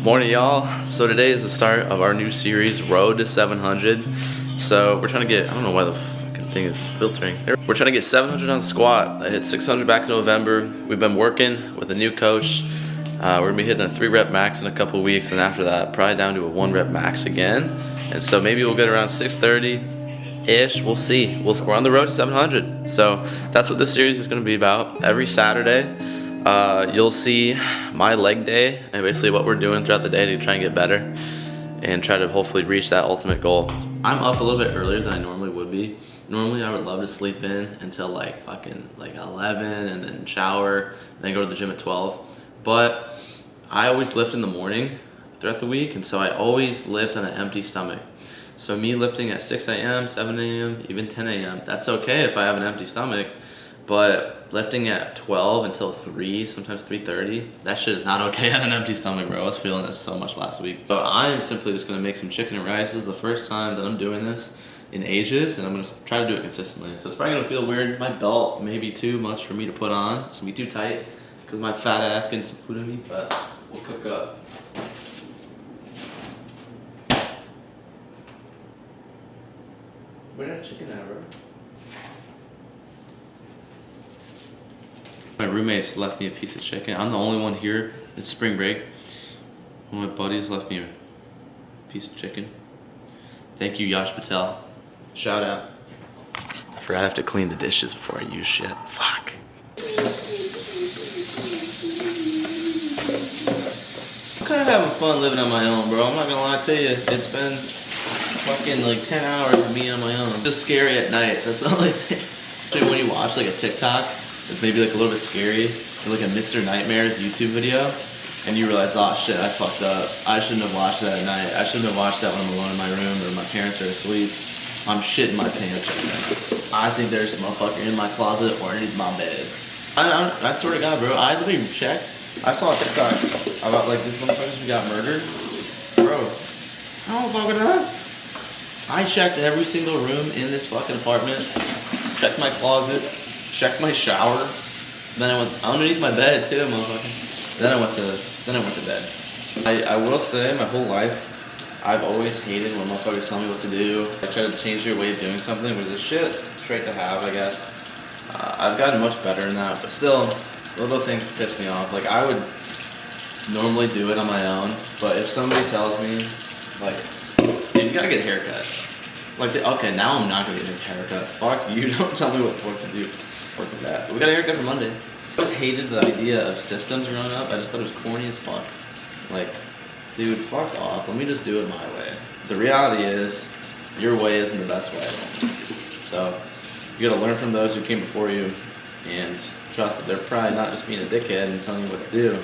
Morning, y'all. So today is the start of our new series, Road to 700. So we're trying to get, I don't know why the fucking thing is filtering. We're trying to get 700 on squat. I hit 600 back in November. We've been working with a new coach. We're gonna be hitting a 3-rep max in a couple weeks, and after that, probably down to a 1-rep max again. And so maybe we'll get around 630-ish. We'll see. We're on the road to 700. So that's what this series is gonna be about. Every Saturday, you'll see my leg day and basically what we're doing throughout the day to try and get better and try to hopefully reach that ultimate goal. I'm up a little bit earlier than I normally would be. Normally I would love to sleep in until like 11 and then shower and then go to the gym at 12. But I always lift in the morning throughout the week, and so I always lift on an empty stomach. So me lifting at 6 a.m., 7 a.m., even 10 a.m., that's okay if I have an empty stomach. But lifting at 12 until 3, sometimes 3:30, that shit is not okay on an empty stomach, bro. I was feeling this so much last week. So I am simply just gonna make some chicken and rice. This is the first time that I'm doing this in ages, and I'm gonna try to do it consistently. So it's probably gonna feel weird. My belt may be too much for me to put on. It's gonna be too tight because my fat ass getting some food in me, but we'll cook up. Where that chicken at, bro? My roommates left me a piece of chicken. I'm the only one here. It's spring break. One of my buddies left me a piece of chicken. Thank you, Yash Patel. Shout out. I forgot I have to clean the dishes before I use shit. Fuck. I'm kind of having fun living on my own, bro. I'm not gonna lie to you. It's been fucking like 10 hours of being on my own. It's just scary at night. That's the only thing. Especially when you watch like a TikTok, it's maybe like a little bit scary, or like a Mr. Nightmares YouTube video, and you realize, oh shit, I fucked up. I shouldn't have watched that at night. I shouldn't have watched that when I'm alone in my room or my parents are asleep. I'm shitting my pants right now. I think there's a motherfucker in my closet or underneath my bed. I swear to God, bro, I haven't even checked. I saw a TikTok about like these motherfuckers who got murdered. Bro, I don't fucking know. I checked every single room in this fucking apartment, checked my closet, checked my shower, then I went underneath my bed too, motherfucker. Then I went to bed. I will say, my whole life, I've always hated when motherfuckers tell me what to do. I try to change your way of doing something, which is shit. It's great to have, I guess. I've gotten much better in that, but still, little things piss me off. Like, I would normally do it on my own, but if somebody tells me, like, dude, you gotta get a haircut. Like, okay, now I'm not gonna get a haircut. Fuck you, don't tell me what to do. Work with that. We got a haircut for Monday. I always hated the idea of systems growing up. I just thought it was corny as fuck. Like, dude, fuck off. Let me just do it my way. The reality is, your way isn't the best way. So, you gotta learn from those who came before you and trust that they're probably not just being a dickhead and telling you what to do,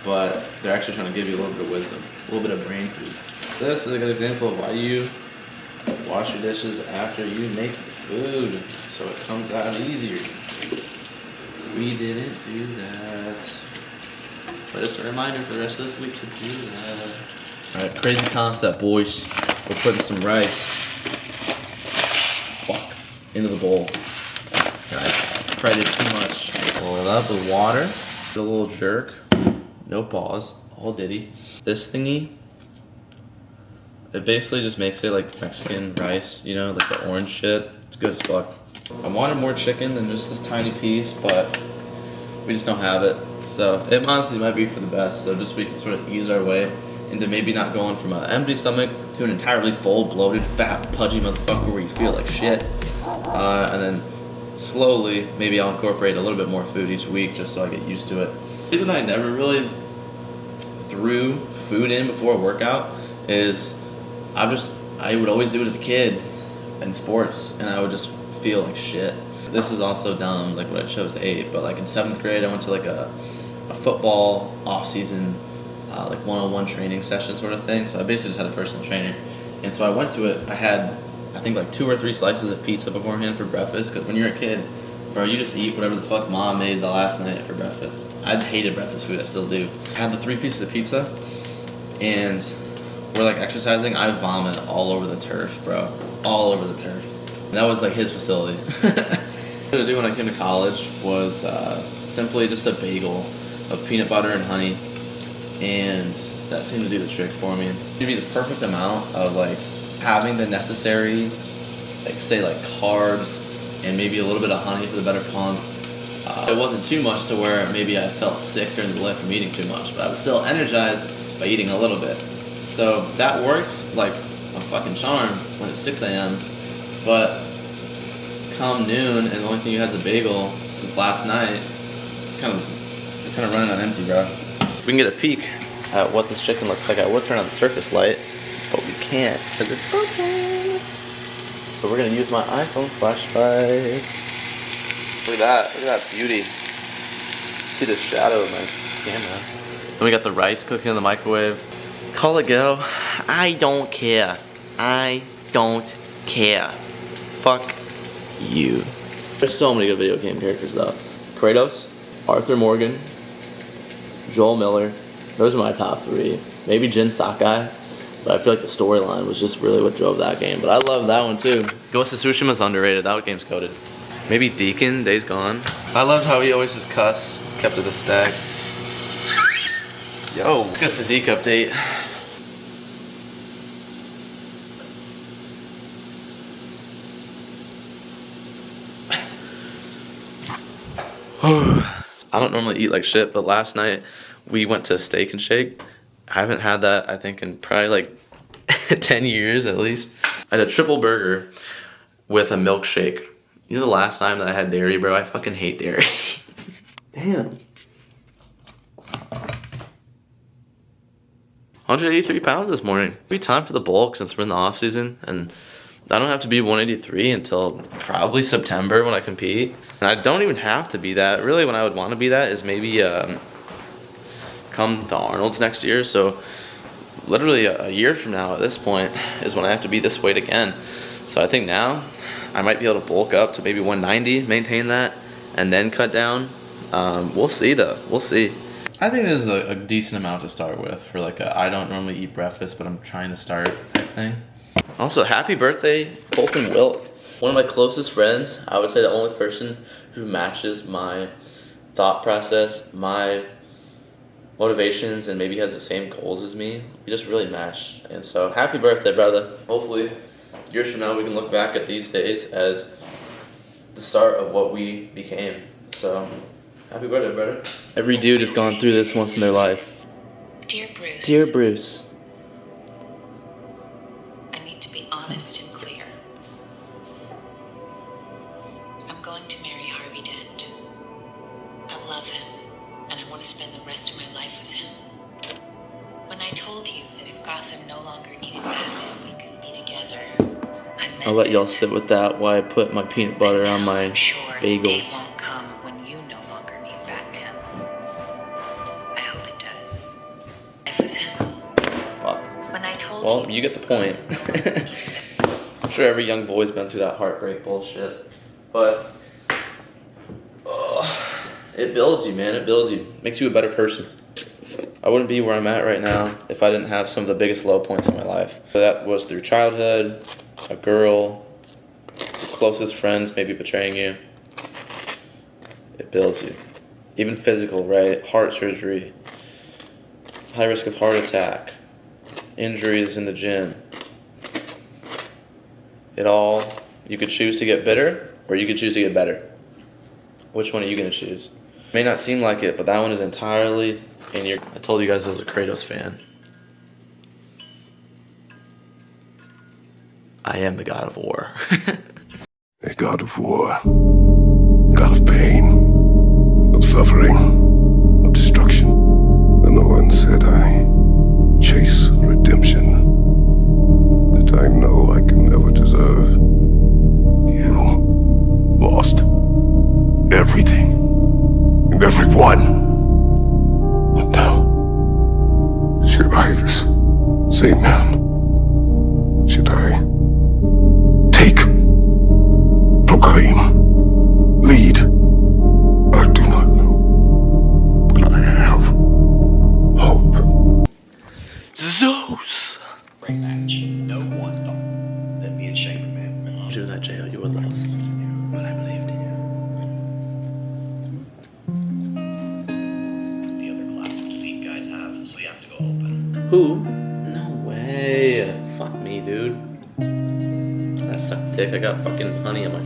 but they're actually trying to give you a little bit of wisdom, a little bit of brain food. This is a good example of why you wash your dishes after you make the food, so it comes out easier. We didn't do that. But it's a reminder for the rest of this week to do that. Alright, crazy concept, boys. We're putting some rice into the bowl. Alright, probably did too much. Roll it up with water. A little jerk. No pause. All ditty. This thingy, it basically just makes it like Mexican rice, you know, like the orange shit. It's good as fuck. I wanted more chicken than just this tiny piece, but we just don't have it. So it honestly might be for the best. So just we can sort of ease our way into maybe not going from an empty stomach to an entirely full, bloated, fat, pudgy motherfucker where you feel like shit. And then slowly, maybe I'll incorporate a little bit more food each week just so I get used to it. The reason I never really threw food in before a workout is I would always do it as a kid in sports, and I would just feel like shit. This is also dumb, like what I chose to eat, but like in 7th grade, I went to like a football off-season, like one-on-one training session sort of thing. So I basically just had a personal trainer, and so I went to it. I had, I think, like 2 or 3 slices of pizza beforehand for breakfast, because when you're a kid, bro, you just eat whatever the fuck mom made the last night for breakfast. I hated breakfast food, I still do. I had the 3 pieces of pizza, and we're like exercising, I vomit all over the turf, bro. All over the turf. And that was like his facility. What I did when I came to college was simply just a bagel of peanut butter and honey and that seemed to do the trick for me. Give me the perfect amount of like having the necessary, like say like carbs and maybe a little bit of honey for the better pump. It wasn't too much to where maybe I felt sick during the lift from eating too much, but I was still energized by eating a little bit. So that works like a fucking charm when it's 6 a.m. But come noon and the only thing you had is a bagel since last night, kind of running on empty, bro. We can get a peek at what this chicken looks like. I would turn on the surface light, but we can't because it's broken. So we're gonna use my iPhone flashlight. Look at that beauty. See the shadow of my camera. Then we got the rice cooking in the microwave. Call it go. I don't care. I don't care. Fuck you. There's so many good video game characters though. Kratos, Arthur Morgan, Joel Miller. Those are my top 3. Maybe Jin Sakai, but I feel like the storyline was just really what drove that game. But I love that one too. Ghost of Tsushima's underrated. That game's coded. Maybe Deacon, Days Gone. I loved how he always just cussed, kept it a stack. Yo, good physique update. I don't normally eat like shit, but last night we went to Steak and Shake. I haven't had that, I think, in probably like 10 years at least. I had a triple burger with a milkshake. You know the last time that I had dairy, bro? I fucking hate dairy. Damn. 183 pounds this morning. It'll be time for the bulk since we're in the off season, and I don't have to be 183 until probably September when I compete. And I don't even have to be that. Really, when I would want to be that is maybe come to Arnold's next year. So literally a year from now at this point is when I have to be this weight again. So I think now I might be able to bulk up to maybe 190, maintain that, and then cut down. We'll see though. We'll see. I think this is a decent amount to start with for like a I don't normally eat breakfast, but I'm trying to start type thing. Also, happy birthday, Colton Wilk. One of my closest friends, I would say the only person who matches my thought process, my motivations, and maybe has the same goals as me. We just really match. And so, happy birthday, brother. Hopefully, years from now, we can look back at these days as the start of what we became. So, happy birthday, brother. Every dude has gone through this once in their life. Dear Bruce. Dear Bruce. I need to be honest and clear. I'm going to marry Harvey Dent. I love him, and I want to spend the rest of my life with him. When I told you that if Gotham no longer needed Batman, we could be together, I meant I'll let y'all it. sit with that while I put my peanut butter on my I'm sure the day bagels. won't come when you no longer need Batman. I hope it does. Life with him. Fuck. When I told Well, you get the point. I'm sure every young boy's been through that heartbreak bullshit. But it builds you, man. It builds you. Makes you a better person. I wouldn't be where I'm at right now if I didn't have some of the biggest low points in my life. So that was through childhood, a girl, your closest friends maybe betraying you. It builds you. Even physical, right? Heart surgery, high risk of heart attack, injuries in the gym. It all, you could choose to get bitter or you could choose to get better. Which one are you going to choose? May not seem like it, but that one is entirely in your... I told you guys I was a Kratos fan. I am the god of war. A god of war, god of pain, of suffering, of destruction. And the one said I chase redemption that I know I can never deserve. You lost everything and everyone. And now, should I, this same man, should I take, proclaim, lead? I do not know, but I have hope. Zeus! Right now, no one thought that me and Shane were men. Do that, J.O. You would lost. But I believed in you. The other classic physique guys have, so he has to go open. Fuck me, dude. I suck dick. I got fucking honey on my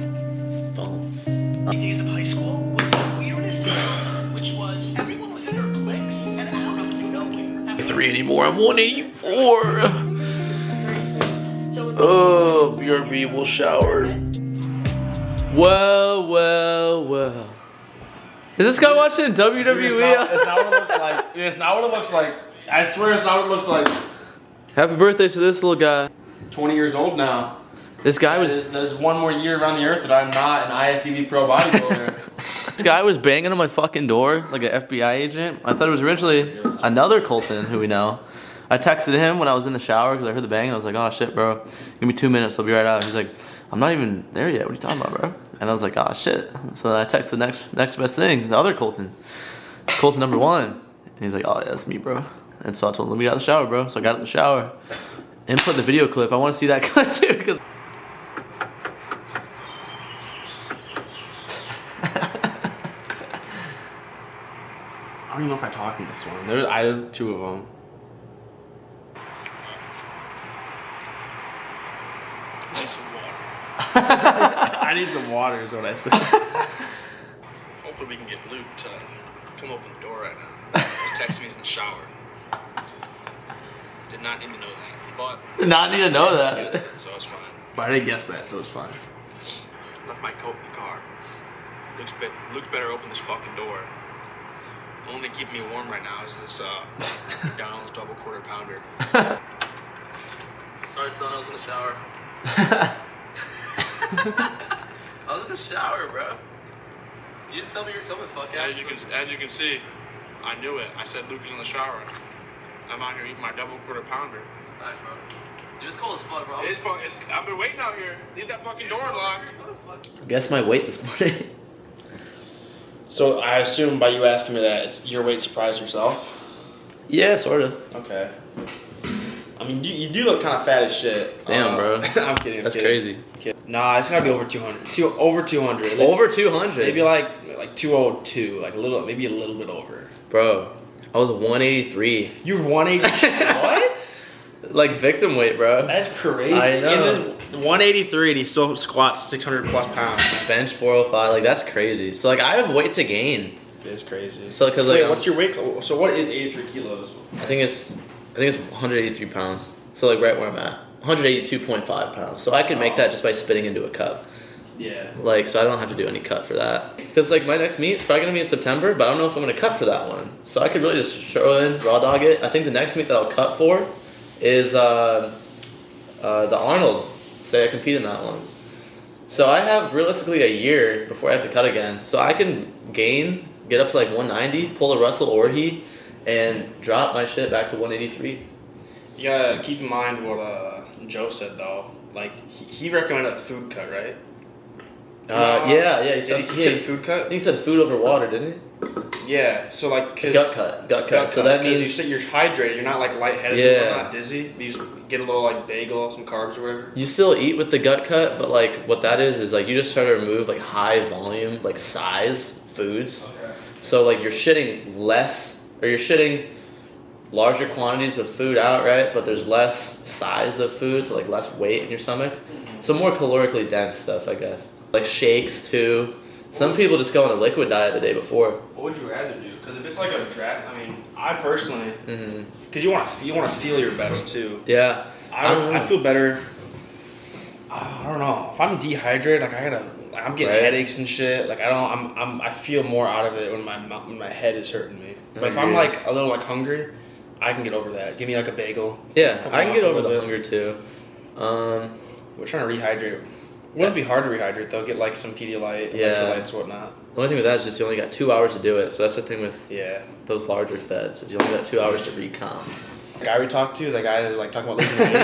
phone. Days of high school was the weirdest thing, which was everyone was in their cliques, and out of nowhere. 3 anymore. I'm 184. Oh, BRB will shower. Well. Is this guy watching WWE? It's not what it looks like. It's not what it looks like. I swear it's not what it looks like. Happy birthday to this little guy. 20 years old now. This guy was. There's one more year around the earth that I'm not an IFBB pro bodybuilder. This guy was banging on my fucking door like an FBI agent. I thought it was originally another Colton who we know. I texted him when I was in the shower because I heard the bang. I was like, oh shit, bro. Give me 2 minutes. I'll be right out. He's like, I'm not even there yet. What are you talking about, bro? And I was like, oh shit. So I texted the next best thing, the other Colton. Colton number 1. And he's like, oh yeah, that's me, bro. And so I told him, let me get out of the shower, bro. So I got in the shower. Input the video clip. I want to see that guy too. Because I don't even know if I talked in this one. There's 2 of them. Need some water. I need some water is what I said. Hopefully we can get Luke to come open the door right now. Just text me he's in the shower. Did not need to know that, but did not need to know he that. used it, so it's fine. But I didn't guess that, so it's fine. Left my coat in the car. Luke's better open this fucking door. The only thing keeping me warm right now is this McDonald's double quarter pounder. Sorry, son, I was in the shower. I was in the shower, bro. You didn't tell me you were coming, fuck yeah. As you can see, I knew it. I said Luke was in the shower. I'm out here eating my double quarter pounder. Nice, bro. Dude, it's cold as fuck, bro. I've been waiting out here. Leave that fucking door unlocked. Guess my weight this morning. So I assume by you asking me that, it's your weight surprised yourself? Yeah, sort of. Okay. I mean, you do look kind of fat as shit. Damn, bro. I'm kidding. That's crazy. Nah, it's gotta be over 200. Over 200. At least Over 200. Maybe like 202, like maybe a little bit over. Bro, I was 183. You were 180. What? Like victim weight, bro. That's crazy. I know. And then 183 and he still squats 600 plus pounds. Bench 405. Like that's crazy. So like I have weight to gain. It's crazy. So because Wait, like what's your weight? So what is 83 kilos? I think it's 183 pounds. So like right where I'm at. 182.5 pounds. So I could make that just by spitting into a cup. Yeah. Like, so I don't have to do any cut for that. Because, like, my next meet is probably going to be in September, but I don't know if I'm going to cut for that one. So I could really just throw in, raw dog it. I think the next meet that I'll cut for is the Arnold. Say I compete in that one. So I have realistically a year before I have to cut again. So I can get up to like 190, pull a Russell Orhe, and drop my shit back to 183. You gotta keep in mind what Joe said though. Like he recommended a food cut, right? Yeah. He said, he said food cut. He said food over water, didn't he? Yeah. So like Gut cut. So that means you say you're hydrated. You're not like lightheaded. Yeah. You're not dizzy. You just get a little like bagel, some carbs or whatever. you still eat with the gut cut, but like what that is like you just try to remove like high volume, like size foods. Okay. So like you're shitting less, or you're shitting larger quantities of food out, right? But there's less size of food, so like less weight in your stomach. So more calorically dense stuff, I guess. Like shakes too. Some people just go on a liquid diet the day before. What would you rather do? Because if it's like a draft, I mean, I personally, Mm-hmm. because you want to feel your best too. Yeah. I feel better. I don't know. If I'm dehydrated, like I'm getting Right. headaches and shit. Like I feel more out of it when my head is hurting me. But if I'm agree. like a little like hungry, I can get over that. Give me like a bagel. Yeah, Come I can off get a over little the bit. hunger too. We're trying to rehydrate. Wouldn't be hard to rehydrate though. Get like some Pedialyte, Yeah. electrolytes, whatnot. The only thing with that is just you only got 2 hours to do it. So that's the thing with Yeah. those larger feds, is you only got 2 hours to recom. The guy we talked to, the guy that was like talking about losing weight,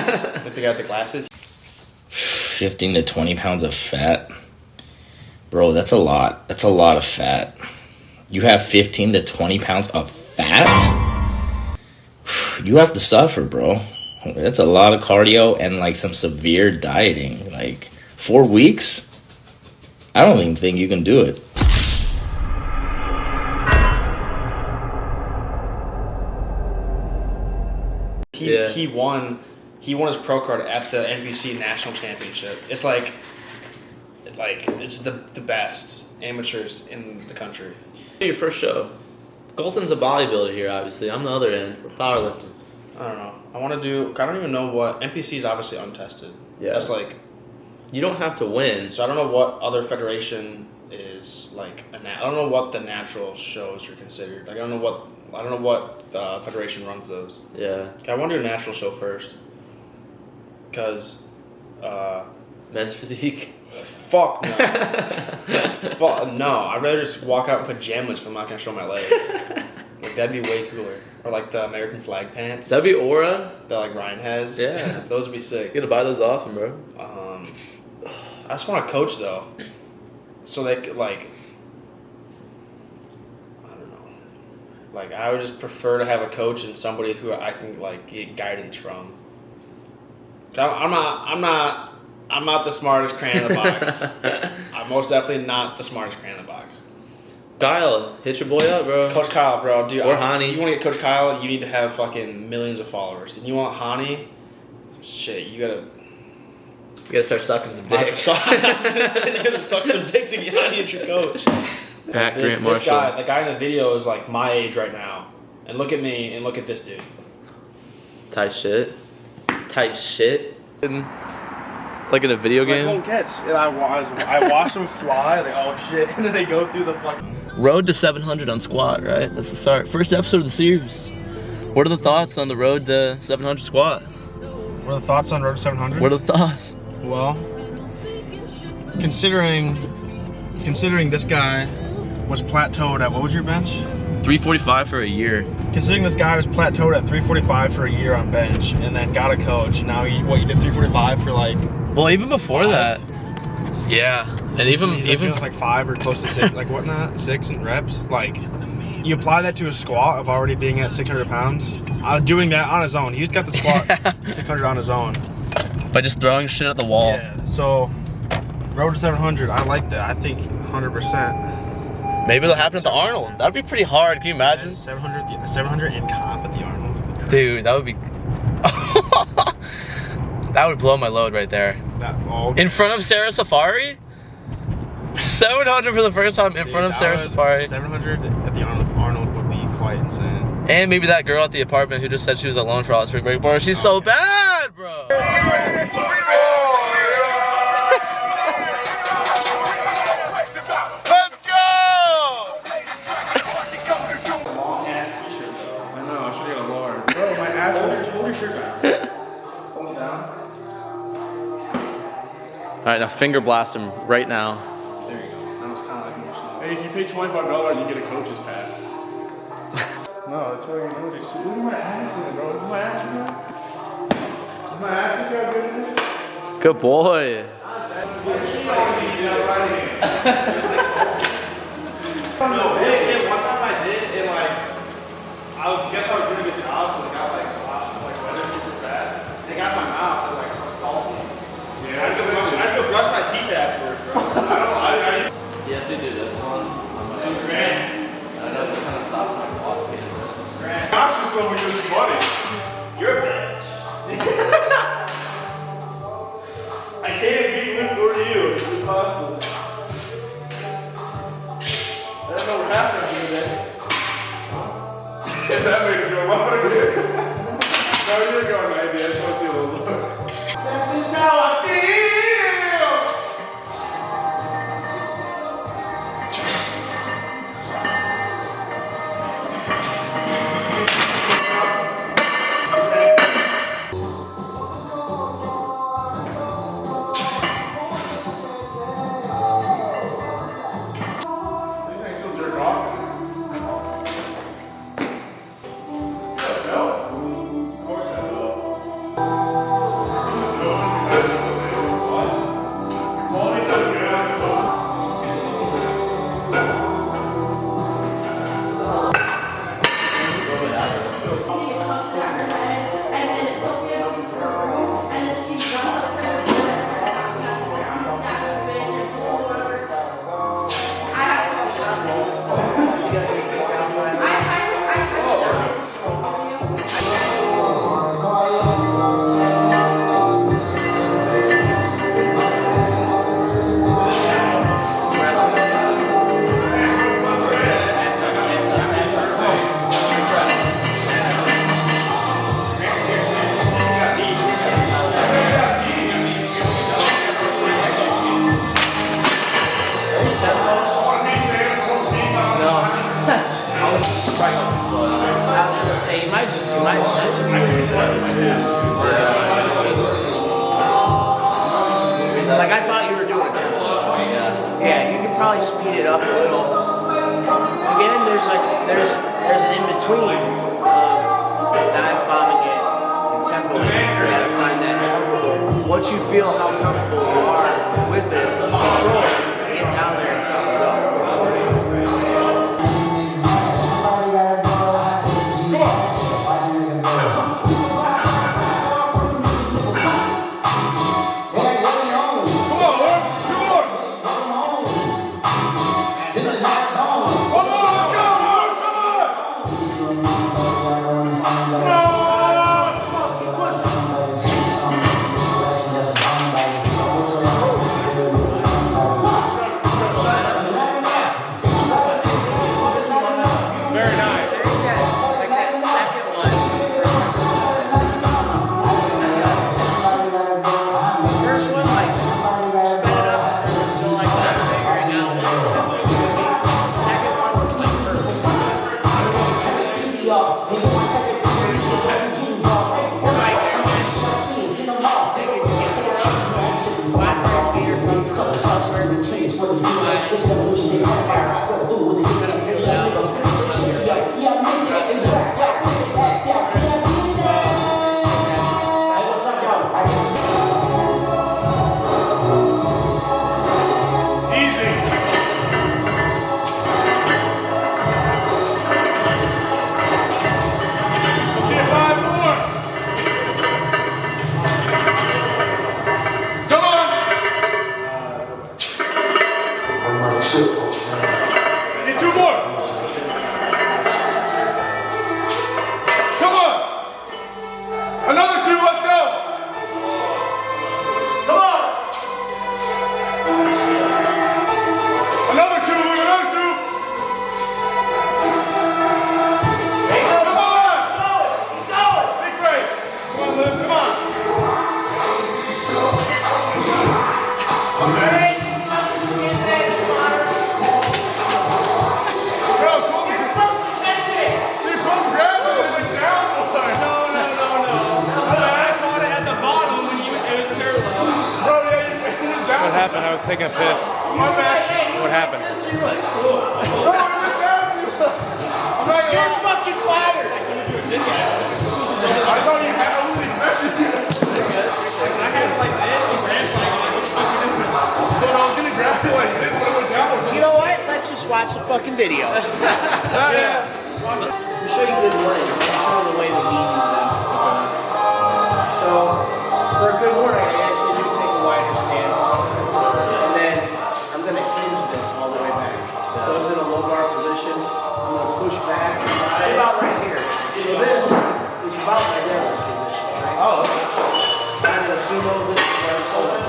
like the guy with the glasses. 15 to 20 pounds of fat. Bro, that's a lot. That's a lot of fat. You have 15 to 20 pounds of fat? You have to suffer, bro. That's a lot of cardio and like some severe dieting. Like 4 weeks? I don't even think you can do it. He won. he won his pro card at the NBC National Championship. It's like it's the best amateurs in the country. Your first show. Colton's a bodybuilder here, obviously. I'm the other end. We're powerlifting. I don't know. I don't even know what NPC is obviously untested. Yeah. That's like, You don't have to win. so I don't know what other federation is like. I don't know what the natural shows are considered. Like I don't know what federation runs those. Yeah. Okay, I want to do a natural show first. Cause, Men's physique. fuck no. Fuck no. I'd rather just walk out in pajamas if I'm not gonna show my legs. Like that'd be way cooler. Or like the American flag pants That'd be Aura. that like Ryan has. Yeah. Those would be sick. You gotta buy those often, bro. I just want to coach though, so they could like. I don't know. Like I would just prefer to have a coach and somebody who I can like get guidance from. I'm not the smartest crayon in the box. I'm most definitely not the smartest crayon in the box. Kyle, hit your boy up, bro. Coach Kyle, bro, dude. Or Hani. You want to get Coach Kyle? You need to have fucking millions of followers. And you want Hani? Shit, you gotta. You gotta start sucking some You dick. gotta suck some dick to get Hani as your coach. Pat Grant This Marshall. guy, the guy in the video is like my age right now. And look at me and look at this dude. Tight shit. Like in a video game. catch. And I watch them fly, like, oh shit. And then they go through the fucking. Road to 700 on squat, right? That's the start. First episode of the series. What are the thoughts on the road to 700 squat? What are the thoughts on Road to 700? What are the thoughts? Well, considering this guy was plateaued at, what was your bench? 345 for a year. Considering this guy was plateaued at 345 for a year on bench and then got a coach, and now you did 345 for like. Well, even before that. Yeah. And even like 5 or close to 6, like whatnot, 6 in reps. Like, you apply that to a squat of already being at 600 pounds, doing that on his own. He's got the squat 600 on his own. by just throwing shit at the wall. Yeah, so Road to 700, I like that. I think 100%. Maybe it'll happen at the Arnold. That'd be pretty hard. Can you imagine? 700 in comp at the Arnold. Dude, that would be... that would blow my load right there. In front of Sarah Safari? 700 for the first time in front of Sarah Safari. 700 at the Arnold would be quite insane. And maybe that girl at the apartment who just said she was alone for all the spring break. Bro, she's so bad, bro. Let's go! Long ass t-shirt though. I know, I should get a lower. Bro, my ass is hold your shirt down. Hold it down. Alright, now finger blast him right now. There you go. That was kind of like more slow. Hey, if you pay $25, you get a coach's pass. No, that's why you notice. Look at my ass in it, bro. Look at my ass in it. Is my ass in there good in it? Good boy. One time I did, and like, I guess I was doing a good job, but it got like weather super fast. They got my mouth, like, I was salty. Yeah, I had to brush my teeth afterwards, bro. I Yes, we do this one. it was grand. I know it kind of stops my clock. Gosh, you're so good as money. You're a bitch. I can't beat Luke or you. It's impossible. I don't know what happened to you today. That made me go, what are you? No, you're going 90. I just want to see a little look. That's just how I feel. Like I thought you were doing a tempo song. Yeah, you could probably speed it up a little. Again, there's an in between of dive bombing it and tempo. You gotta find that. Once you feel how comfortable you are with it, control it, get down there and fuck it up. happened? I was taking a piss. What happened? You're fucking fired! I thought you had a really I had it like this, so I was gonna grab it like this, but it went down. You know what? Let's just watch the fucking video. Yeah. I'll show you good morning. I'll show you the way that we do them. So, for a good morning, I actually do take a wider stance. And then I'm going to hinge this all the way back. So it's in a low bar position. I'm going to push back right about right here. So this is about my deadlift position, right? Oh, okay. I'm going to sumo this is where I'm holding.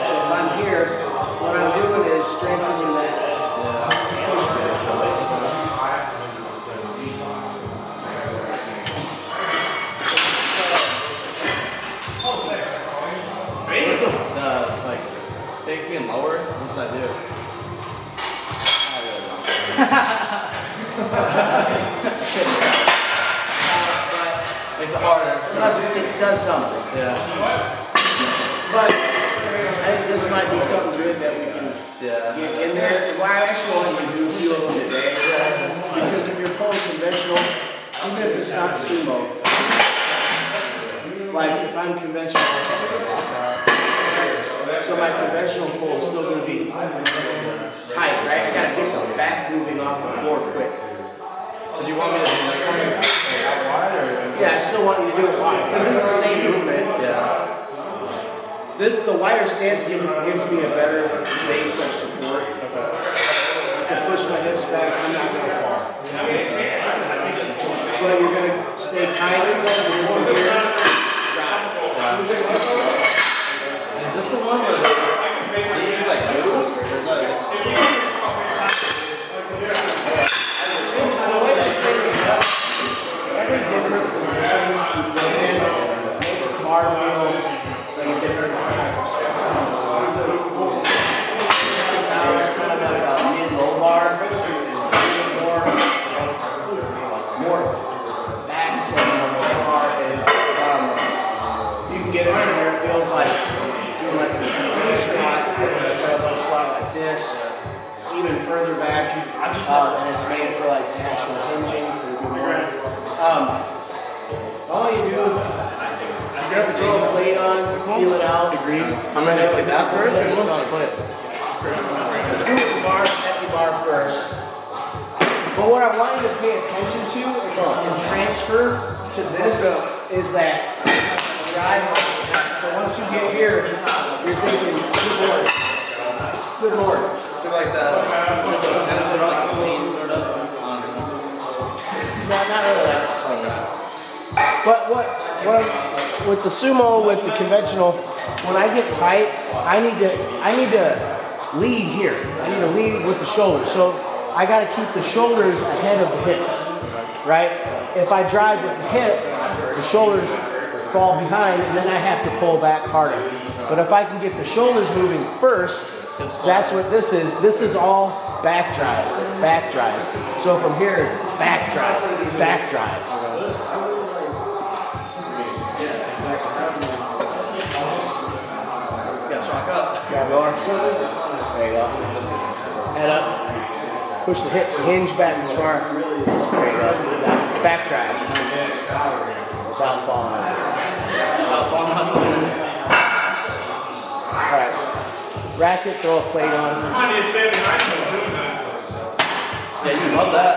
So if I'm here, what I'm doing is strengthening that push back. Like, things being lower, what's that do? Makes it harder. It does something. Yeah. But I think this might be something good that we can get in there. Well, I actually want you to do a few of them today. Because if you're pulling conventional, even if it's not sumo, like if I'm conventional, so my conventional pull is still going to be tight, right? I got to get the back moving off the floor quick. So do you want me to do this one out wide or? Yeah, I still want you to do it wide because it's the same movement. Yeah. The wider stance gives me a better base of support. I can push my hips back, I'm not going to fall. But you're going to stay tight. You're going to here. Is this the one where these like move? Or is that The way this thing is every different position you put in makes the bar feel like a different now it's kind of like a mid-low bar, more back is what the bar is. And it's made for like natural hinging for the good morning. All you do is throw a plate on, peel it out. I'm gonna put that first, or just want to put it? Empty bar first. But what I want you to pay attention to and transfer to this is that drive. So once you get here, you're thinking, good Lord. Good Lord. So like that, sort of like clean, sort of. Not really that. But what with the sumo, with the conventional, when I get tight, I need to lead here. I need to lead with the shoulders. So I got to keep the shoulders ahead of the hip, right? If I drive with the hip, the shoulders fall behind, and then I have to pull back harder. But if I can get the shoulders moving first, that's what this is. This is all back drive, back drive. So from here, it's back drive, back drive. Grab more. There you go. Head up. Push the hips, hinge back as far. There you go. Back drive. Without falling off. Alright. Rack it, throw a plate on. Yeah, you love that.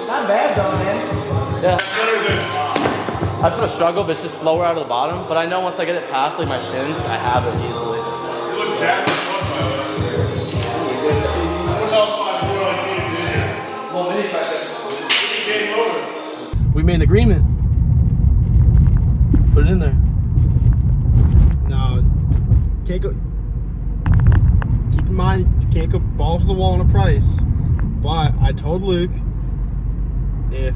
Not bad though, man. Yeah. I put a struggle, but it's just slower out of the bottom. But I know once I get it past like my shins, I have it easily. You look jacked as fuck, by the way. That's how fun you really see it. Well, mini press. He came over. We made an agreement. Put it in there. No, can't go. Keep in mind, you can't go balls to the wall on a price. But I told Luke, if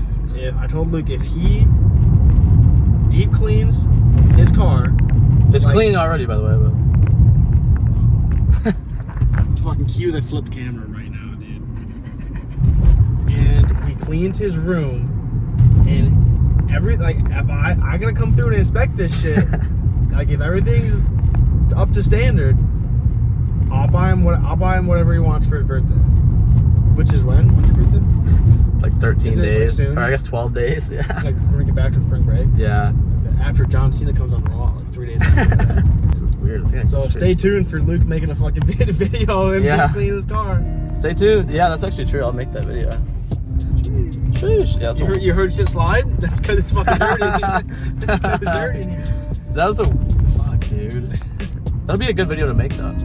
he deep cleans his car, It's like, clean already, by the way. But fucking cue the flip camera right now, dude. And he cleans his room, and if I gotta come through and inspect this shit, like if everything's up to standard, I'll buy him whatever he wants for his birthday. Which is when? When's your birthday? like 13 Isn't it, like, days, soon? or I guess 12 days. Yeah. Like when we get back from spring break. Yeah. Okay. After John Cena comes on Raw, like 3 days after that. This is weird. I think I So can stay switch. tuned for Luke making a fucking video of him Yeah. cleaning his car. Stay tuned. Yeah, that's actually true. I'll make that video. Sheesh. Yeah, that's You heard shit slide? That's because it's fucking dirty. It's dirty in here. that was a fuck, dude. That'll be a good video to make though.